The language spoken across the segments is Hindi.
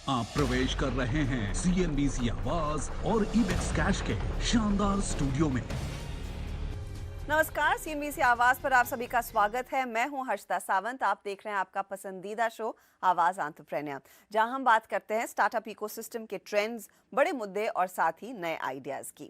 आप प्रवेश कर रहे हैं सीएनबीसी आवाज और इबेक्स कैश के शानदार स्टूडियो में। नमस्कार, सीएनबीसी आवाज पर आप सभी का स्वागत है। मैं हूं हर्षिता सावंत। आप देख रहे हैं आपका पसंदीदा शो आवाज एंटरप्रेन्योर, जहां हम बात करते हैं स्टार्टअप इकोसिस्टम के ट्रेंड्स, बड़े मुद्दे और साथ ही नए आइडियाज की।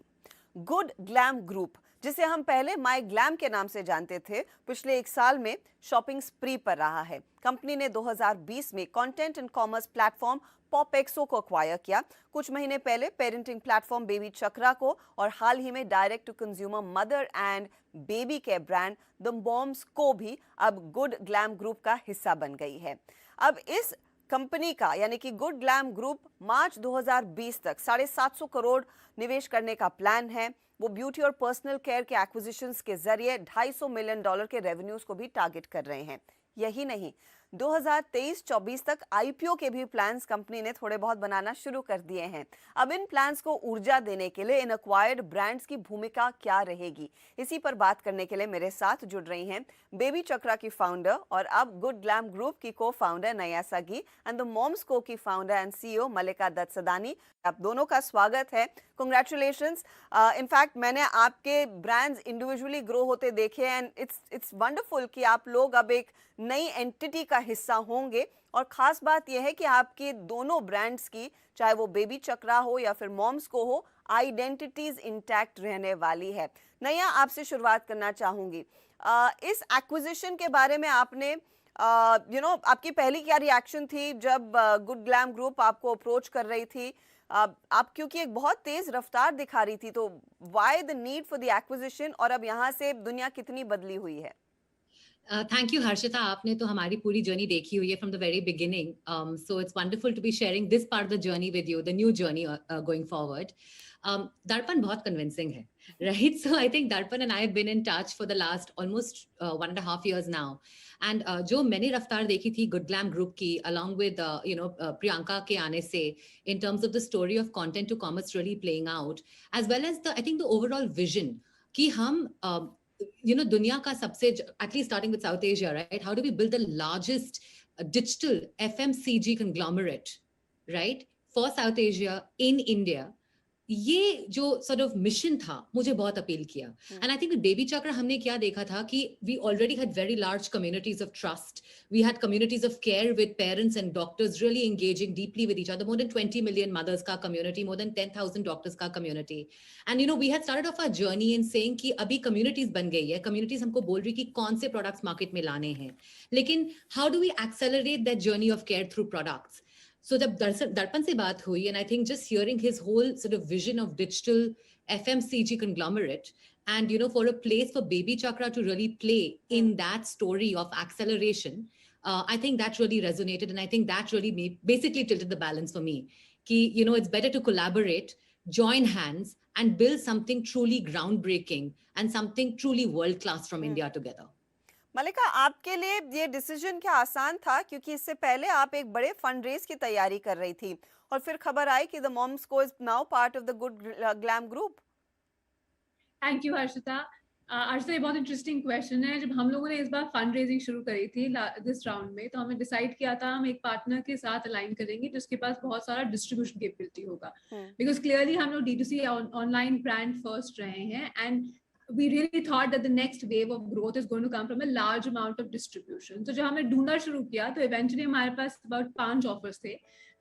गुड ग्लैम ग्रुप, जिसे हम पहले माई ग्लैम के नाम से जानते थे, पिछले एक साल में शॉपिंग स्प्री पर रहा है। कंपनी ने 2020 में कंटेंट एंड कॉमर्स प्लेटफॉर्म पॉपेक्सो को अक्वायर किया, कुछ महीने पहले पेरेंटिंग प्लेटफॉर्म बेबी चक्रा को, और हाल ही में direct to consumer mother and baby care brand the moms को भी अब गुड ग्लैम ग्रुप का हिस्सा बन गई है। अब इस कंपनी का यानी कि गुड ग्लैम ग्रुप मार्च 2020 तक 750 करोड़ निवेश करने का प्लान है। वो ब्यूटी और पर्सनल केयर के एक्विजिशंस के जरिए $250 मिलियन के रेवेन्यूज को भी टारगेट कर रहे हैं। यही नहीं, 2023-24 तक आईपीओ के भी प्लान्स कंपनी ने थोड़े बहुत बनाना शुरू कर दिए हैं। अब इन प्लान्स को ऊर्जा देने के लिए इन एक्वायर्ड ब्रांड्स की भूमिका क्या रहेगी, इसी पर बात करने के लिए मेरे साथ जुड़ रही हैं बेबी चक्रा की फाउंडर और अब गुड ग्लैम ग्रुप की को फाउंडर नया सगी एंड द मॉम्स को की फाउंडर एंड सीईओ मलिका दत्त सदानी। आप दोनों का स्वागत है। कांग्रेचुलेशंस। इनफैक्ट मैंने आपके ब्रांड्स इंडिविजुअली ग्रो होते देखे एंड इट्स वंडरफुल कि आप लोग अब एक नई एंटिटी का हिस्सा होंगे। और खास बात यह है कि आपके दोनों ब्रांड्स की, चाहे वो बेबी चक्रा हो या फिर मॉम्स को हो, आइडेंटिटीज इंटैक्ट रहने वाली है। नया, आपसे शुरुआत करना चाहूंगी। इस एक्विजिशन के बारे में आपने आपकी पहली क्या रिएक्शन थी जब गुड ग्लैम ग्रुप आपको अप्रोच कर रही थी? आप क्योंकि एक बहुत तेज रफ्तार दिखा रही थी, तो why the need for the acquisition, और अब यहाँ से दुनिया कितनी बदली हुई है? थैंक यू हर्षिता, आपने तो हमारी पूरी जर्नी देखी हुई है from the very beginning, so it's wonderful to be sharing this part of the journey with you, the new journey going forward. Darpan बहुत कन्विंसिंग है, right? So I think Darpan and I have been in touch for the last almost 1.5 years now, and जो मैंने रफ्तार देखी थी गुड ग्लैम ग्रुप की अलॉन्ग विद प्रियंका के आने से, in terms of the story of content to commerce really playing out, as well as the I think the overall vision कि हम दुनिया का सबसे, at least starting with South Asia, right? How do we build the largest digital FMCG conglomerate, right, for South Asia in India? ये जो sort of mission था, मुझे बहुत अपील किया। And I think with Baby Chakra हमने क्या देखा था कि we already had very large communities of trust. We had communities of care with parents and doctors really engaging deeply with each other. More than 20 million mothers का community, more than 10,000 doctors का community. And we had started off our journey in saying कि अभी communities बन गई है, communities हमको बोल रही कि कौन से products market में लाने हैं, लेकिन how do we accelerate that journey of care through products? So जब दर्पण से बात हुई, and I think just hearing his whole sort of vision of digital FMCG conglomerate, and for a place for Baby Chakra to really play in that story of acceleration, I think that really resonated, and I think that really basically tilted the balance for me. Ki, it's better to collaborate, join hands, and build something truly groundbreaking and something truly world class from India together. मलिका, आपके लिए ये डिसीजन क्या आसान था? क्योंकि इससे पहले आप एक बड़े फंड रेज की तैयारी कर रही थी और फिर खबर आई कि द मॉम्स को is now part of the good Glamm group. Thank you Harshita. Harshita, ये बहुत इंटरेस्टिंग क्वेश्चन है। जब हम लोगों ने इस बार फंड रेजिंग शुरू करी थी दिस राउंड में, तो हमें डिसाइड किया था हम एक पार्टनर के साथ अलाइन करेंगे जिसके पास बहुत सारा डिस्ट्रीब्यूशन कैपेबिलिटी होगा, बिकॉज क्लियरली हम लोग D2C ऑनलाइन ब्रांड फर्स्ट रहे हैं, and we really thought that the next wave of growth is going to come from a large amount of distribution. So जब हमने ढूंढना शुरू किया तो eventually हमारे पास about 5 offers थे,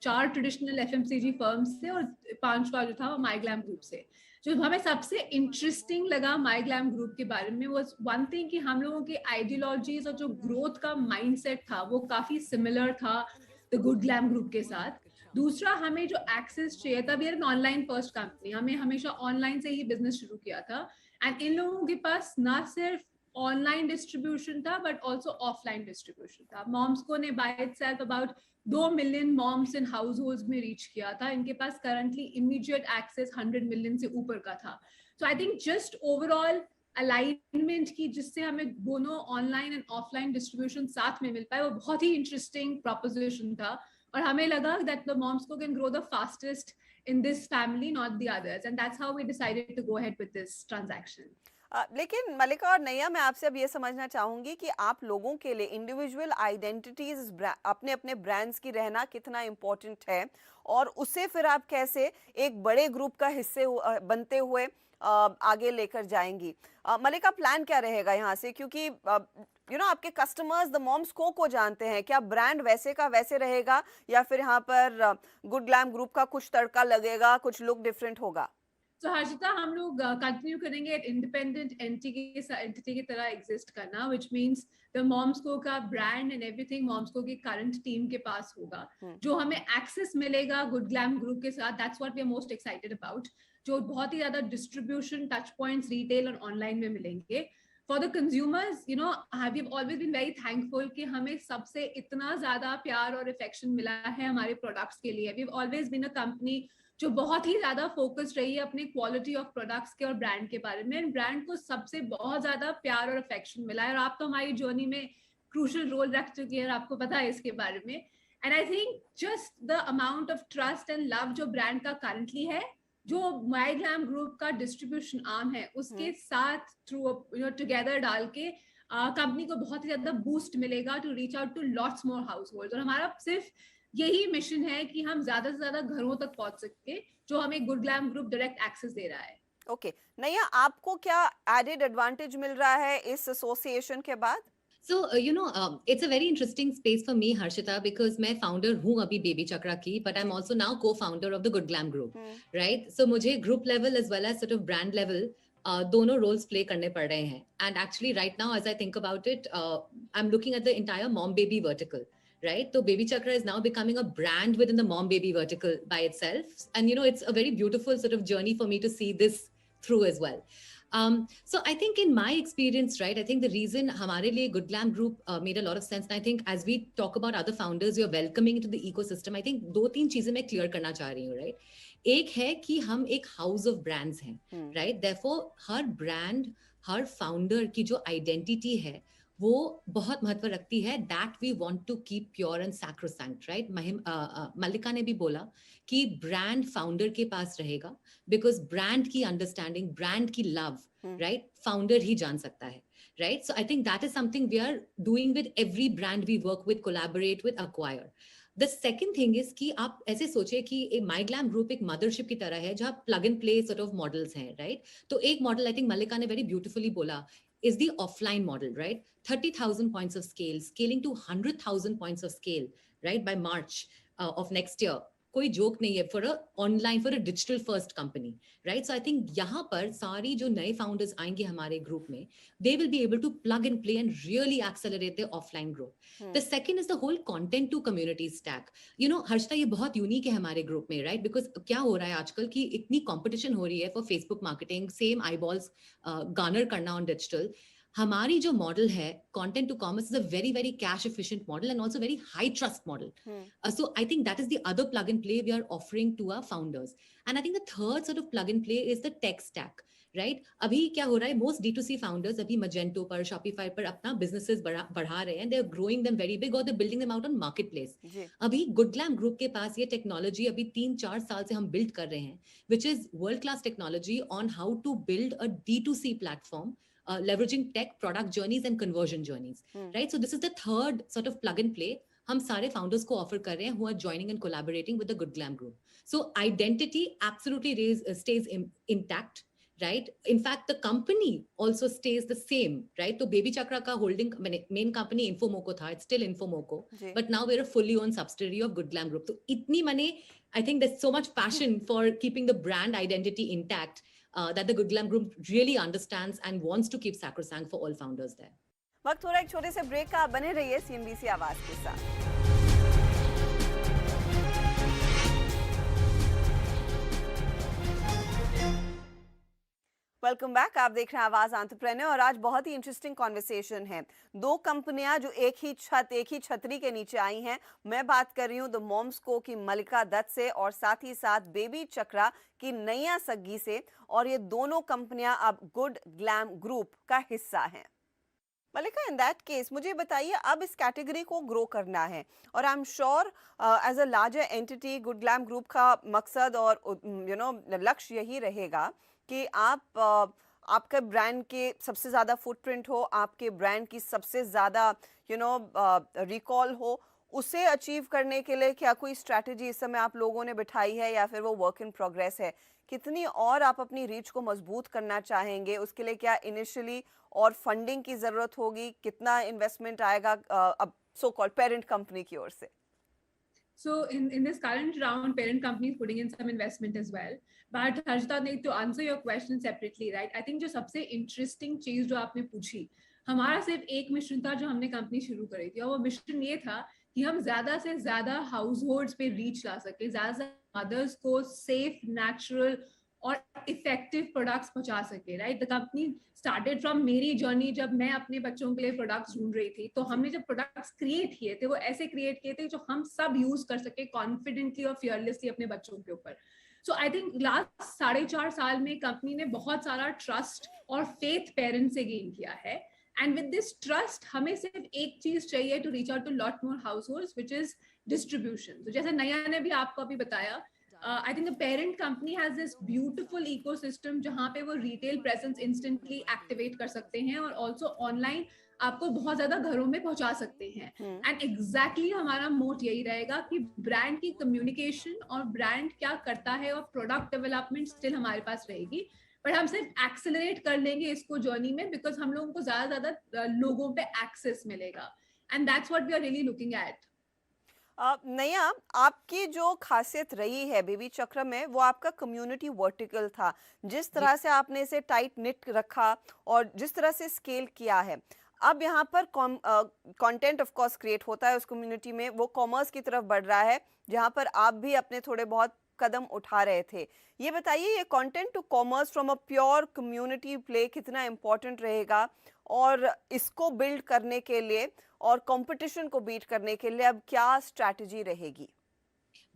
4 traditional FMCG firms थे और 5वां जो था वो MyGlam Group से। जो हमें सबसे इंटरेस्टिंग लगा MyGlam Group के बारे में was one thing कि हम लोगों की आइडियोलॉजीज और जो ग्रोथ का माइंडसेट था वो काफी सिमिलर था द गुड ग्लैम ग्रुप के साथ। दूसरा, हमें जो एक्सेस चाहिए था, we are an online first company, हमें हमेशा ऑनलाइन से ही बिजनेस शुरू किया था, एंड इन लोगों के पास ना सिर्फ ऑनलाइन डिस्ट्रीब्यूशन था बट ऑल्सो ऑफलाइन डिस्ट्रीब्यूशन था। मॉम्स को ने by itself about 2 million moms in households में रीच किया था। इनके पास करंटली इमीडिएट एक्सेस 100 मिलियन से ऊपर का था। So I think just overall alignment की, जिससे हमें दोनों ऑनलाइन एंड ऑफलाइन डिस्ट्रीब्यूशन साथ में मिल पाए, वो बहुत ही इंटरेस्टिंग प्रोपोजिशन था। और हमें लगा that the moms को can grow the fastest in this family, not the others, and that's how we decided to go ahead with this transaction. लेकिन मलिका और नैया, मैं आपसे अब ये समझना चाहूंगी कि आप लोगों के लिए इंडिविजुअल आइडेंटिटीज, अपने अपने ब्रांड्स की रहना कितना इम्पोर्टेंट है, और उसे फिर आप कैसे एक बड़े ग्रुप का हिस्से बनते हुए आगे लेकर जाएंगी। मलिका, प्लान क्या रहेगा यहाँ से, क्योंकि आपके कस्टमर्स द मॉम्स को जानते हैं, क्या ब्रांड वैसे का वैसे रहेगा या फिर यहाँ पर गुड ग्लैम ग्रुप का कुछ तड़का लगेगा, कुछ लुक डिफरेंट होगा? तो हर्षिता, हम लोग कंटिन्यू करेंगे एक इंडिपेंडेंट एंटिटी की तरह एग्जिस्ट करना, व्हिच मींस द मॉम्सको का ब्रांड एंड एवरीथिंग मॉम्सको की करंट टीम के पास होगा। जो हमें एक्सेस मिलेगा गुड ग्लैम ग्रुप के साथ, that's what we are most excited about. जो बहुत ही ज्यादा डिस्ट्रीब्यूशन, टच पॉइंट्स रिटेल और ऑनलाइन में मिलेंगे। For the consumers, we have always been very thankful कि हमें सबसे इतना ज्यादा प्यार और अफेक्शन मिला है हमारे प्रोडक्ट्स के लिए। We have always been a company जो बहुत ही ज्यादा फोकस्ड रही है अपने क्वालिटी ऑफ प्रोडक्ट्स के और ब्रांड के बारे में। ब्रांड को सबसे बहुत ज्यादा प्यार और अफेक्शन मिला है, और आप तो हमारी जर्नी में क्रूशियल रोल रख चुकी है, आपको पता है इसके बारे में। And I think just the amount of trust and love जो ब्रांड का करंटली है, जो माई ग्लैम ग्रुप का डिस्ट्रीब्यूशन आर्म है, उसके साथ थ्रू टुगेदर डाल के कंपनी को बहुत ही ज्यादा बूस्ट मिलेगा to reach out to lots more household. और हमारा सिर्फ यही मिशन है कि हम ज्यादा से ज्यादा घरों तक पहुंच सके, जो हमें Good Glamm Group direct access दे रहा है। ओके नैया, आपको क्या एडेड एडवांटेज मिल रहा है इस एसोसिएशन के बाद? So, it's a very interesting space for me, Harshita, because मैं founder हूँ अभी बेबी चक्रा की, but I'm also now co-founder of the Good Glam Group, right? So मुझे group level as well as sort of brand level दोनों roles play करने पड़ रहे हैं. And actually right now, as I think about it, I'm looking at the entire mom baby vertical, right? So Baby Chakra is now becoming a brand within the mom baby vertical by itself. And, it's a very beautiful sort of journey for me to see this through as well. So I think in my experience, right, I think the reason हमारे लिए Good Glam Group made a lot of sense, and I think as we talk about other founders you're welcoming into the ecosystem, I think 2-3 चीजें मैं clear करना चाह रही हूँ, right? एक है कि हम एक हाउस ऑफ ब्रांड्स हैं, right? Therefore हर ब्रांड, हर फाउंडर की जो आइडेंटिटी है वो बहुत महत्व रखती है, that we want to keep pure and sacrosanct, right? Mallika ने भी बोला कि ब्रांड फाउंडर के पास रहेगा, बिकॉज ब्रांड की अंडरस्टैंडिंग, ब्रांड की लव, राइट, फाउंडर ही जान सकता है, right? So I think that is something we are doing with every brand we work with, collaborate with, acquire. The second thing is कि आप ऐसे सोचे कि माई ग्लैम ग्रुप एक मदरशिप की तरह है जहाँ plug and play sort of models हैं, राइट? तो एक मॉडल आई थिंक मल्लिका ने वेरी ब्यूटिफुली बोला is the offline model, right? 30,000 points of scale, scaling to 100,000 points of scale, right? By March of next year. कोई जोक नहीं है for a online, for a digital first company, right? So I think यहाँ पर सारी जो नए founders आएंगे हमारे ग्रुप में, they will be able to plug and play and really accelerate their offline growth. The second is the whole content to community stack. Harshita, ये बहुत यूनिक है हमारे ग्रुप में, right? Because क्या हो रहा है आजकल कि इतनी competition हो रही है for Facebook marketing, same eyeballs garner करना on digital. हमारी जो मॉडल है content to commerce is a very very cash efficient model and also very high trust model. So I think that is the other plug and play we are offering to our founders. And I think the third sort of plug and play is the tech stack, right? अभी क्या हो रहा है, मोस्ट D2C फाउंडर्स अभी मजेंटो पर, शॉपिफाई पर अपना बिजनेसेस बढ़ा रहे हैं. They are growing them very big और they building them out on marketplace. अभी गुड ग्लैम ग्रुप के पास ये टेक्नोलॉजी अभी 3-4 साल से हम बिल्ड कर रहे हैं, which is world class technology on how to build a D2C platform, leveraging tech, product journeys and conversion journeys, right? So this is the third sort of plug and play हम सारे founders को offer कर रहे हैं who are joining and collaborating with the Good Glam Group. So identity absolutely stays intact, right? In fact, the company also stays the same, right? तो Baby Chakra का holding main company Infomoco था, it's still Infomoco, but now we're a fully owned subsidiary of Good Glam Group. तो इतनी मने, I think there's so much passion for keeping the brand identity intact. That the Good Glam Group really understands and wants to keep sacrosanct for all founders there. वक्त हो रहा है एक छोटे से ब्रेक का, बने रहिए CNBC आवाज के साथ. वेलकम बैक, आप देख रहे हैं आवाज एंटरप्रेन्योर और आज बहुत ही इंटरेस्टिंग कॉन्वर्सेशन है. दो कंपनियां जो एक ही छतरी के नीचे आई हैं. मैं बात कर रही हूं द मॉम्सको की मल्लिका दत्त से और साथ ही साथ बेबी चक्रा की नैया सग्गी से, और ये दोनों कंपनियां अब गुड ग्लैम ग्रुप का हिस्सा हैं. मल्लिका, इन दैट केस मुझे बताइए, अब इस कैटेगरी को ग्रो करना है और I am sure as a larger entity Good Glamm Group का मकसद और लक्ष्य यही रहेगा कि आप आपका ब्रांड के सबसे ज़्यादा फुटप्रिंट हो, आपके ब्रांड की सबसे ज़्यादा रिकॉल हो, उसे अचीव करने के लिए क्या कोई स्ट्रैटेजी इस समय आप लोगों ने बिठाई है या फिर वो वर्क इन प्रोग्रेस है? कितनी और आप अपनी रीच को मजबूत करना चाहेंगे? उसके लिए क्या इनिशियली और फंडिंग की ज़रूरत होगी? कितना इन्वेस्टमेंट आएगा अब सो कॉल्ड पेरेंट कंपनी की ओर से? So in this current round, parent company is putting in some investment as well. But Harshita, need to answer your question separately, right? I think जो सबसे interesting चीज जो आपने पूछी, हमारा सिर्फ एक मिशन था जो हमने कंपनी शुरू करी थी, और वो मिशन ये था कि हम ज्यादा से ज्यादा हाउस होल्ड्स पे रीच ला सके, ज्यादा से मदर्स को सेफ, नेचुरल और इफेक्टिव प्रोडक्ट्स पहुंचा सके, right? The company started from मेरी जर्नी, जब मैं अपने बच्चों के लिए प्रोडक्ट्स ढूंढ रही थी, तो हमने जब प्रोडक्ट्स क्रिएट किए थे वो ऐसे क्रिएट किए थे जो हम सब यूज कर सके कॉन्फिडेंटली और फियरलेसली अपने बच्चों के ऊपर। सो आई थिंक लास्ट 4.5 साल में कंपनी ने बहुत सारा ट्रस्ट और फेथ पेरेंट्स से गेन किया है, एंड विद दिस ट्रस्ट हमें सिर्फ एक चीज चाहिए to reach out to lot more households, which is distribution. तो जैसे नया ने भी आपको अभी बताया, I think the parent company has this beautiful ecosystem जहाँ पे वो retail presence instantly activate कर सकते हैं और also online आपको बहुत ज्यादा घरों में पहुंचा सकते हैं। एंड exactly हमारा मोट यही रहेगा कि ब्रांड की कम्युनिकेशन और ब्रांड क्या करता है और प्रोडक्ट डेवलपमेंट स्टिल हमारे पास रहेगी, बट हम सिर्फ एक्सेलरेट कर लेंगे इसको जर्नी में, बिकॉज हम लोगों को ज्यादा लोगों पे एक्सेस मिलेगा, and that's what we are really looking at. नया, आपकी जो खासियत रही है बेबी चक्र में वो आपका कम्युनिटी वर्टिकल था। जिस तरह से आपने इसे टाइट निट रखा और जिस तरह से स्केल किया है, अब यहाँ पर कंटेंट ऑफ कोर्स क्रिएट होता है उस कम्युनिटी में, वो कॉमर्स की तरफ बढ़ रहा है जहाँ पर आप भी अपने थोड़े बहुत कदम उठा रहे थे। ये बताइए, ये content to commerce from a pure community play कितना इम्पोर्टेंट रहेगा और इसको बिल्ड करने के लिए और कंपटीशन को बीट करने के लिए अब क्या स्ट्रैटेजी रहेगी?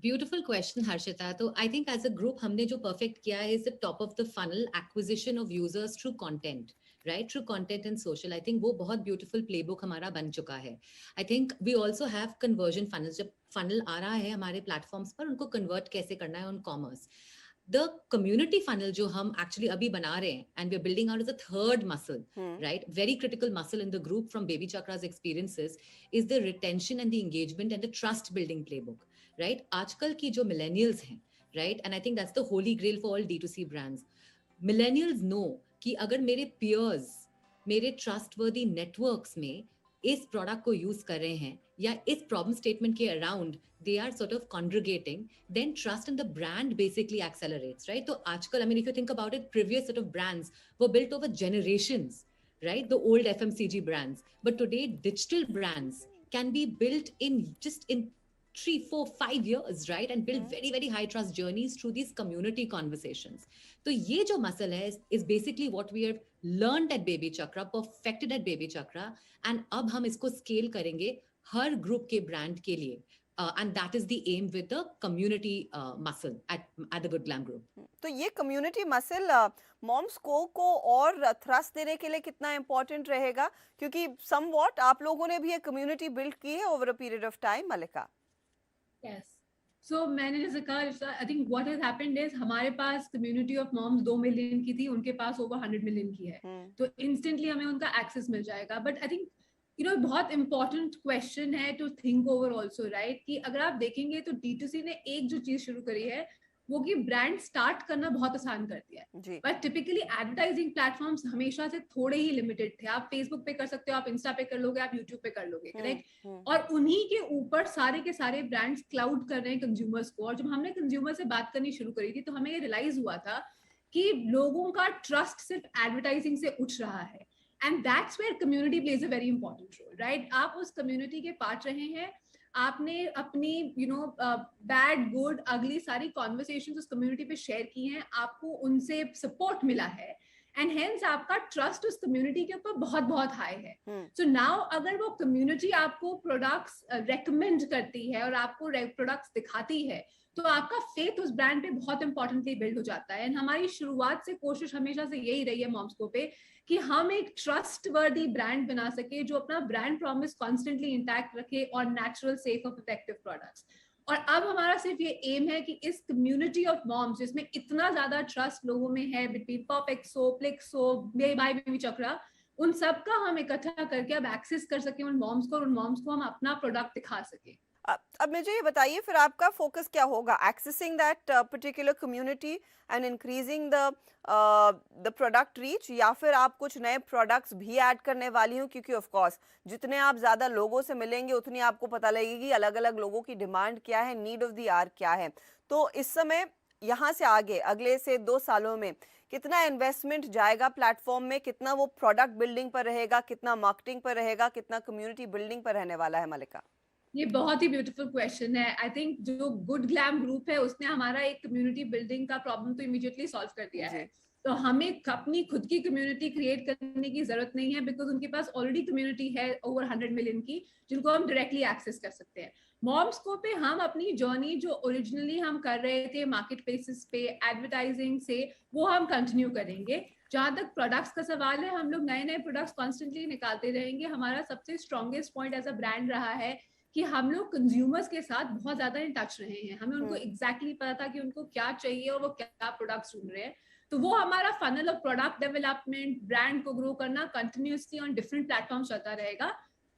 Beautiful question Harshita. तो I think as a group हमने जो परफेक्ट किया है is the top of the funnel acquisition of users through content, right? Through content and social. I think वो बहुत ब्यूटिफुल प्लेबुक हमारा बन चुका है। I think we also have conversion funnel. जब फनल आ रहा है हमारे प्लेटफॉर्म्स पर, उनको कन्वर्ट कैसे करना है on commerce. The community funnel जो हम एक्चुअली अभी बना रहे हैं, and we are building out as a third muscle, right? Very critical muscle in the group from baby Chakra's experiences is the retention and the engagement and the trust building playbook, right? आजकल की जो millennials हैं, right? And I think that's the holy grail for all D2C brands. Millennials know कि अगर मेरे peers मेरे trustworthy networks में इस प्रोडक्ट को यूज कर रहे हैं या इस प्रॉब्लम स्टेटमेंट के around they are sort of congregating, then trust in the brand basically accelerates, right? So आजकल, I mean, if you think about it, previous sort of brands were built over generations, right? The old FMCG brands. But today, digital brands can be built in just in 3, 4, 5 years, right? And build very, very high trust journeys through these community conversations. So ये जो मसल है is basically what we have learned at Baby Chakra, perfected at Baby Chakra, and अब हम इसको scale करेंगे हर ग्रुप के ब्रांड के लिए. And that is the aim with the community muscle at the Good Glam Group. तो ये कम्युनिटी मसल मॉम्स को और थ्रस्ट देने के लिए कितना इम्पोर्टेंट रहेगा, क्योंकि समवॉट आप लोगों ने भी एक कम्युनिटी बिल्ड की है over a period of time, Malika? Yes. So मैंने जैसे कहा, I think what has happened is हमारे पास community of moms 2 million की थी, उनके पास over 100 million की है, तो instantly हमें उनका access मिल जाएगा। But I think बहुत important question है to think over also, right? कि अगर आप देखेंगे तो D2C ने एक जो चीज शुरू करी है वो कि ब्रांड स्टार्ट करना बहुत आसान कर दिया है, बट टिपिकली एडवर्टाइजिंग प्लेटफॉर्म्स हमेशा से थोड़े ही लिमिटेड थे। आप फेसबुक पे कर सकते हो, आप इंस्टा पे कर लोगे, आप यूट्यूब पे कर लोगे, करेक्ट? और उन्हीं के ऊपर सारे के सारे ब्रांड्स क्लाउड कर रहे हैं कंज्यूमर्स को। और जब हमने कंज्यूमर से बात करनी शुरू करी थी तो हमें ये रियलाइज हुआ था कि लोगों का ट्रस्ट सिर्फ एडवर्टाइजिंग से उठ रहा है, and that's where community plays a very important role, right? आप उस कम्युनिटी के पार्ट रहे हैं, आपने अपनी बैड गुड अगली सारी कॉन्वर्सेशंस उस कम्युनिटी पे शेयर की हैं, आपको उनसे सपोर्ट मिला है, एंड हेंस आपका ट्रस्ट उस कम्युनिटी के ऊपर बहुत बहुत हाई है। सो नाउ अगर वो कम्युनिटी आपको प्रोडक्ट्स रेकमेंड करती है और आपको प्रोडक्ट्स दिखाती है तो आपका फेथ उस ब्रांड पे बहुत इंपॉर्टेंटली बिल्ड हो जाता है। एंड हमारी शुरुआत से कोशिश हमेशा से यही रही है मॉम्सको पे कि हम एक ट्रस्ट वर्दी ब्रांड बना सके जो अपना ब्रांड प्रॉमिस कॉन्स्टेंटली इंटैक्ट रखे और नेचुरल, सेफ और इफेक्टिव प्रोडक्ट्स। और अब हमारा सिर्फ ये एम है कि इस कम्युनिटी ऑफ मॉम्स जिसमें इतना ज्यादा ट्रस्ट लोगों में है बिटवीन परफेक्ट सोप, प्लेक्सो, मेरी बाई बेबी चक्रा, उन सब का हम इकट्ठा करके अब एक्सेस कर सके उन मॉम्स को, और उन मॉम्स को हम अपना प्रोडक्ट दिखा सके। अब मुझे ये बताइए फिर आपका फोकस क्या होगा, accessing that particular community and increasing the product reach, या फिर आप कुछ नए प्रोडक्ट्स भी ऐड करने वाली हूँ? क्योंकि ऑफ कोर्स जितने आप ज़्यादा लोगों से मिलेंगे उतनी आपको पता लगेगी अलग अलग लोगों की डिमांड क्या है, नीड ऑफ द आवर क्या है। तो इस समय यहाँ से आगे अगले से 2 सालों में कितना इन्वेस्टमेंट जाएगा प्लेटफॉर्म में, कितना वो प्रोडक्ट बिल्डिंग पर रहेगा, कितना मार्केटिंग पर रहेगा, कितना कम्युनिटी बिल्डिंग पर रहने वाला है मलिका? ये बहुत ही ब्यूटीफुल क्वेश्चन है। आई थिंक जो गुड ग्लैम ग्रुप है उसने हमारा एक कम्युनिटी बिल्डिंग का प्रॉब्लम तो इमीडिएटली सॉल्व कर दिया है। तो हमें अपनी खुद की कम्युनिटी क्रिएट करने की जरूरत नहीं है, बिकॉज उनके पास ऑलरेडी कम्युनिटी है ओवर 100 मिलियन की, जिनको हम डायरेक्टली एक्सेस कर सकते हैं। मॉम्स को पे हम अपनी जर्नी जो ओरिजिनली हम कर रहे थे मार्केट प्लेसेस पे एडवर्टाइजिंग से, वो हम कंटिन्यू करेंगे। जहां तक प्रोडक्ट्स का सवाल है, हम लोग नए नए प्रोडक्ट्स कॉन्स्टेंटली निकालते रहेंगे। हमारा सबसे strongest point as a brand रहा है कि हम लोग कंज्यूमर्स के साथ बहुत ज्यादा इन टच रहे हैं। हमें उनको एग्जैक्टली पता था कि उनको क्या चाहिए और वो क्या प्रोडक्ट्स ढूंढ रहे हैं। तो वो हमारा funnel of product development, brand को ग्रो करना कंटिन्यूअसली ऑन डिफरेंट प्लेटफॉर्म चलता रहेगा।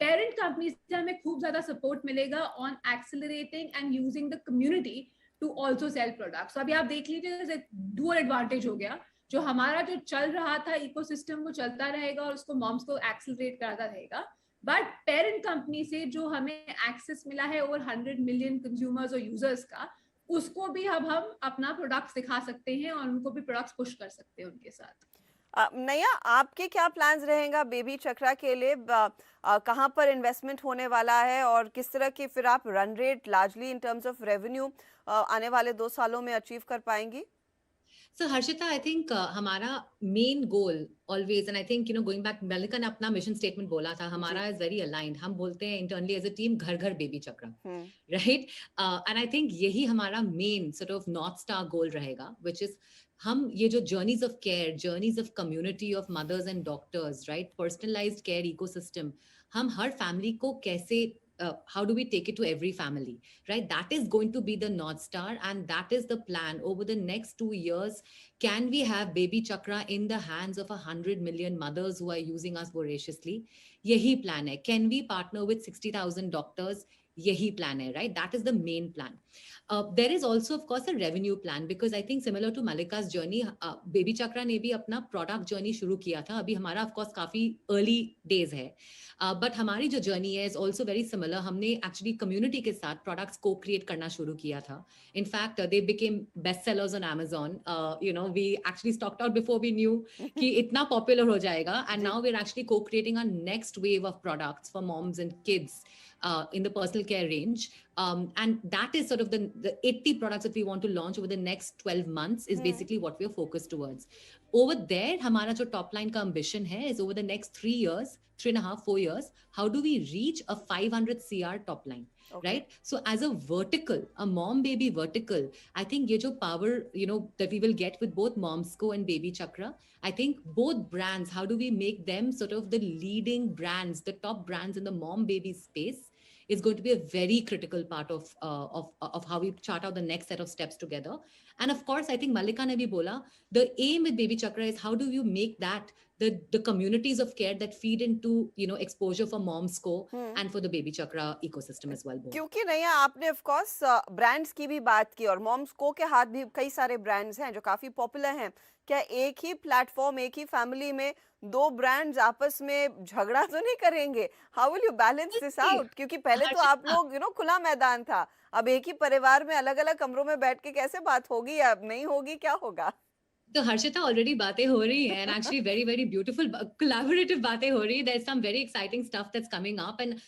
पेरेंट कंपनी से हमें खूब ज्यादा सपोर्ट मिलेगा on accelerating and using the community to also sell products. अभी आप देख लीजिए डुअल एडवांटेज हो गया, जो हमारा जो चल रहा था इकोसिस्टम वो चलता रहेगा और उसको मॉम्स को एक्सेलरेट करता रहेगा। बट पेरेंट कंपनी से जो हमें एक्सेस मिला है ओवर 100 मिलियन कंज्यूमर्स और यूजर्स का, उसको भी अब हम अपना प्रोडक्ट्स दिखा सकते हैं और उनको भी प्रोडक्ट्स पुश कर सकते हैं उनके साथ। नया आपके क्या प्लान्स रहेगा बेबी चक्रा के लिए? कहाँ पर इन्वेस्टमेंट होने वाला है और किस तरह की फिर आप run rate largely in terms of revenue आने वाले 2 सालों में अचीव कर पाएंगी? So Harshita, I think हमारा main goal always, and I think going back, Malika ने अपना mission statement बोला था, हमारा is very aligned. हम बोलते हैं internally as a team घर घर baby chakra, right? And I think यही हमारा main sort of north star goal रहेगा, which is हम ये जो journeys of care, journeys of community of mothers and doctors, right? Personalized care ecosystem, हम हर family को कैसे how do we take it to every family, right? That is going to be the North Star, and that is the plan. Over the next 2 years, can we have Baby Chakra in the hands of 100 million mothers who are using us voraciously? Yahi plan hai. Can we partner with 60,000 doctors? Yahi plan hai, right? That is the main plan. There is also, of course, a revenue plan, because I think similar to Malika's journey, Baby Chakra ने भी अपना product journey शुरू किया था. अभी हमारा of course काफी early days है. But हमारी जो journey है is also very similar. हमने actually community के साथ products co-create करना शुरू किया था. In fact, they became bestsellers on Amazon. We actually stocked out before we knew कि इतना popular हो जाएगा. And now we're actually co-creating our next wave of products for moms and kids in the personal care range. And that is sort of the 80 products that we want to launch over the next 12 months is basically what we're focused towards. Over there, हमारा जो top line का ambition है is over the next 3 years, 3.5, 4 years, how do we reach a 500 CR top line? Okay. Right? So as a vertical, a mom baby vertical, I think ये जो power, that we will get with both Momsco and Baby Chakra, I think both brands, how do we make them sort of the leading brands, the top brands in the mom baby space, is going to be a very critical part of how we chart out the next set of steps together. And of course, I think Malika ne bhi bola, the aim with Baby Chakra is how do you make that the communities of care that feed into exposure for Momsco and for the Baby Chakra ecosystem as well. क्योंकि नहीं आपने of course ब्रांड्स की भी बात की और Momsco के हाथ भी कई सारे ब्रांड्स हैं जो काफी पॉपुलर हैं। क्या एक ही प्लेटफॉर्म, एक ही फैमिली में 2 ब्रांड्स आपस में झगड़ा तो नहीं करेंगे? How will you balance this out? क्योंकि पहले तो आप लोग खुला मैदान था, अब एक ही परिवार में अलग अलग कमरों में बैठ के कैसे बात होगी? अब नहीं होगी, क्या होगा? तो हर्षिता ऑलरेडी बातें हो रही हैं, and actually very very beautiful collaborative बातें हो रही है. There's some very exciting stuff that's coming up, and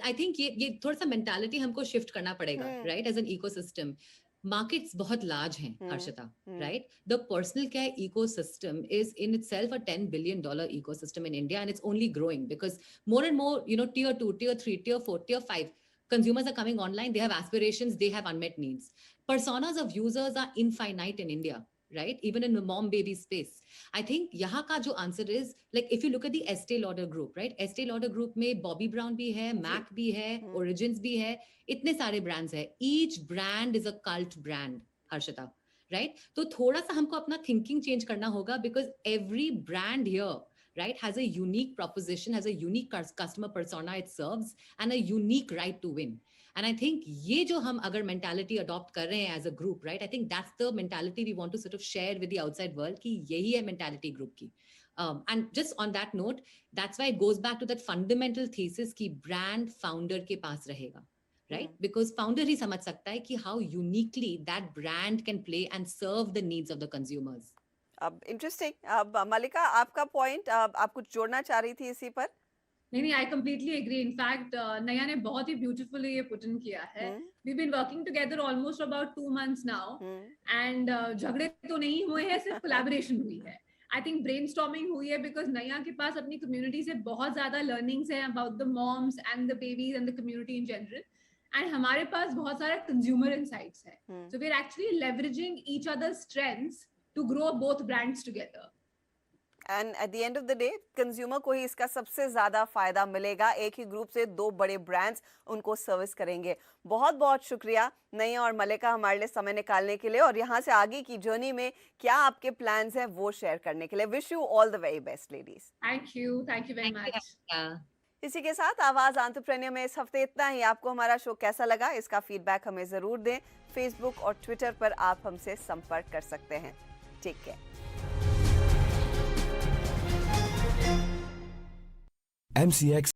I think ये थोड़ा सा mentality हमको shift करना पड़ेगा, right? As an ecosystem, markets बहुत large हैं, Harshita, right? The personal care ecosystem is in itself a $10 billion ecosystem in India, and it's only growing because more and more tier 2, tier 3, tier 4, tier 5 consumers are coming online. They have aspirations, they have unmet needs. Personas of users are infinite in India. right? Even in the mom baby space. I think यहाँ का जो answer is like if you look at the Estee Lauder group, right? Estee Lauder group में Bobbi Brown भी है, MAC भी है, Origins भी है, इतने सारे brands है. Each brand is a cult brand, Harshita, right? तो थोड़ा सा हमको अपना thinking change करना होगा because every brand here, right, has a unique proposition, has a unique customer persona it serves, and a unique right to win. And I think ये जो हम अगर mentality adopt कर रहे हैं as a group, right? I think that's the mentality we want to sort of share with the outside world कि यही है mentality group की. And just on that note, that's why it goes back to that fundamental thesis कि brand founder के पास रहेगा, right? Because founder ही समझ सकता है कि how uniquely that brand can play and serve the needs of the consumers. अब इंटरेस्टिंग. अब मलिका, आपका पॉइंट, आप कुछ जोड़ना चाह रही थी इसी पर? नहीं, आई कंप्लीटली एग्री. इनफैक्ट नया ने बहुत ही ब्यूटीफुली ये पुट इन किया है. We been working together almost about 2 months now, and झगड़े तो नहीं हुए हैं, सिर्फ कोलैबोरेशन हुई है. आई थिंक ब्रेनस्टॉर्मिंग हुई है बिकॉज नया के पास अपनी कम्युनिटी से बहुत ज्यादा लर्निंग्स हैं about the moms and the babies and the community in general, and हमारे पास बहुत सारे कंज्यूमर इनसाइट्स हैं. So we are actually leveraging each others strengths to grow both brands together. And at the end of the day consumer को ही इसका सबसे ज्यादा फायदा मिलेगा. एक ही ग्रुप से 2 बड़े ब्रांड्स उनको सर्विस करेंगे. बहुत बहुत शुक्रिया नैया और मलिका हमारे लिए समय निकालने के लिए और यहाँ से आगे की जर्नी में क्या आपके प्लान्स हैं वो शेयर करने के लिए. Wish you all the very best ladies. Thank you very much. इसी के साथ आवाज एंटरप्रेन्योर में इस हफ्ते इतना ही. आपको हमारा शो कैसा लगा इसका फीडबैक हमें जरूर दें. फेसबुक और ट्विटर पर आप हमसे संपर्क कर सकते हैं. Take care. MCX